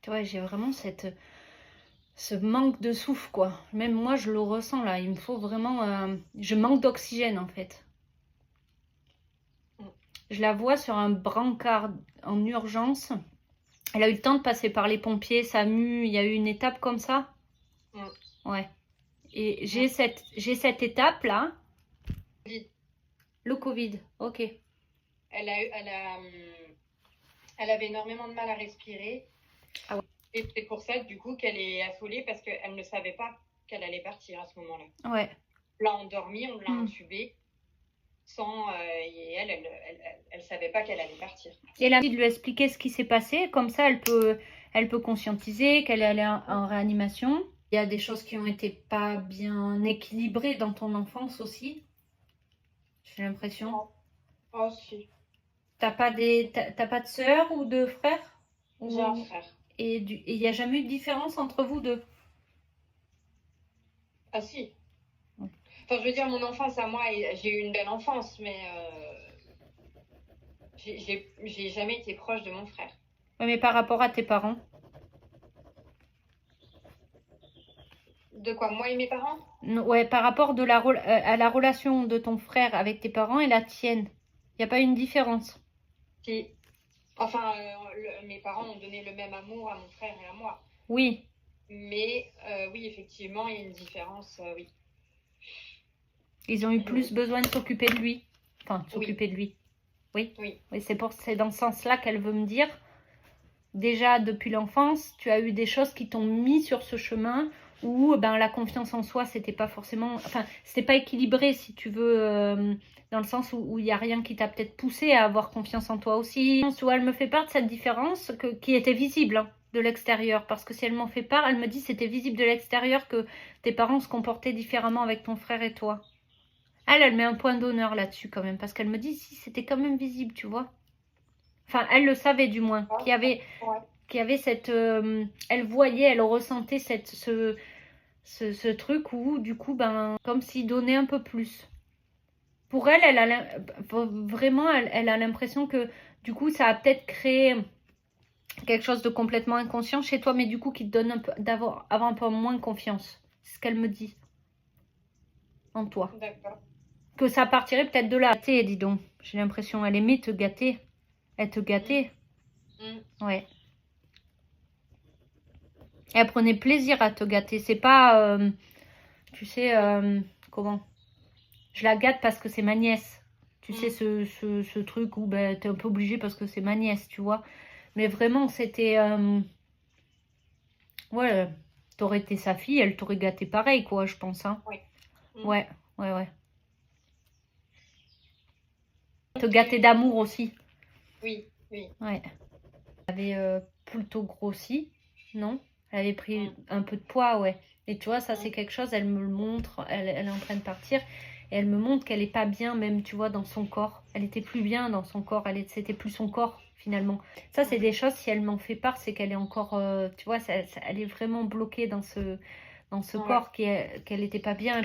Tu vois, j'ai vraiment ce manque de souffle, quoi. Même moi, je le ressens, là. Il me faut vraiment... je manque d'oxygène, en fait. Je la vois sur un brancard en urgence. Elle a eu le temps de passer par les pompiers, SAMU. Il y a eu une étape comme ça. Ouais. Et j'ai cette étape-là. Le Covid, ok. Elle avait énormément de mal à respirer. Ah ouais. Et c'est pour ça, du coup, qu'elle est affolée parce qu'elle ne savait pas qu'elle allait partir à ce moment-là. Ouais. On l'a endormie, on l'a intubée. Et elle savait pas qu'elle allait partir. Et la fille de lui expliquer ce qui s'est passé, comme ça elle peut conscientiser qu'elle est allée en réanimation. Il y a des choses qui ont été pas bien équilibrées dans ton enfance aussi. J'ai l'impression. Oh si. T'as pas de sœur ou de frère? J'ai un frère. Et il n'y a jamais eu de différence entre vous deux? Ah si. Enfin, je veux dire, mon enfance à moi, j'ai eu une belle enfance, mais j'ai jamais été proche de mon frère. Oui, mais par rapport à tes parents? De quoi, moi et mes parents? Ouais, par rapport à la relation de ton frère avec tes parents et la tienne. Il n'y a pas eu une différence? Si. Enfin, mes parents ont donné le même amour à mon frère et à moi. Oui. Mais oui, effectivement, il y a une différence, oui. Ils ont eu plus besoin de s'occuper de lui. Enfin, de s'occuper de lui. Oui. Oui. Oui, c'est dans ce sens-là qu'elle veut me dire. Déjà, depuis l'enfance, tu as eu des choses qui t'ont mis sur ce chemin où ben, la confiance en soi, c'était pas forcément... Enfin, c'était pas équilibré, si tu veux, dans le sens où il n'y a rien qui t'a peut-être poussé à avoir confiance en toi aussi. Où elle me fait part de cette différence qui était visible, hein, de l'extérieur. Parce que si elle m'en fait part, elle me dit c'était visible de l'extérieur que tes parents se comportaient différemment avec ton frère et toi. Elle met un point d'honneur là-dessus quand même. Parce qu'elle me dit si c'était quand même visible, tu vois. Enfin, elle le savait du moins. Qu'il y avait cette... elle voyait, elle ressentait ce truc où, du coup, ben, comme s'il donnait un peu plus. Pour elle, vraiment, elle a l'impression que, du coup, ça a peut-être créé quelque chose de complètement inconscient chez toi, mais du coup, qui te donne avoir un peu moins confiance. C'est ce qu'elle me dit. En toi. D'accord. Que ça partirait peut-être de là. Gâter, dis donc. J'ai l'impression, elle aimait te gâter. Elle te gâtait. Ouais. Elle prenait plaisir à te gâter. C'est pas, tu sais, comment? Je la gâte parce que c'est ma nièce. Tu sais, ce truc où ben, t'es un peu obligé parce que c'est ma nièce, tu vois. Mais vraiment, c'était... ouais, t'aurais été sa fille, elle t'aurait gâté pareil, quoi, je pense. Hein. Oui. Ouais. Te gâter d'amour aussi. Oui. Ouais. Elle avait plutôt grossi, non? Elle avait pris un peu de poids, ouais. Et tu vois, ça c'est quelque chose, elle me le montre, elle est en train de partir. Et elle me montre qu'elle est pas bien, même, tu vois, dans son corps. Elle était plus bien dans son corps, c'était plus son corps, finalement. Ça, c'est des choses, si elle m'en fait part, c'est qu'elle est encore, tu vois, elle est vraiment bloquée dans ce corps qu'elle était pas bien.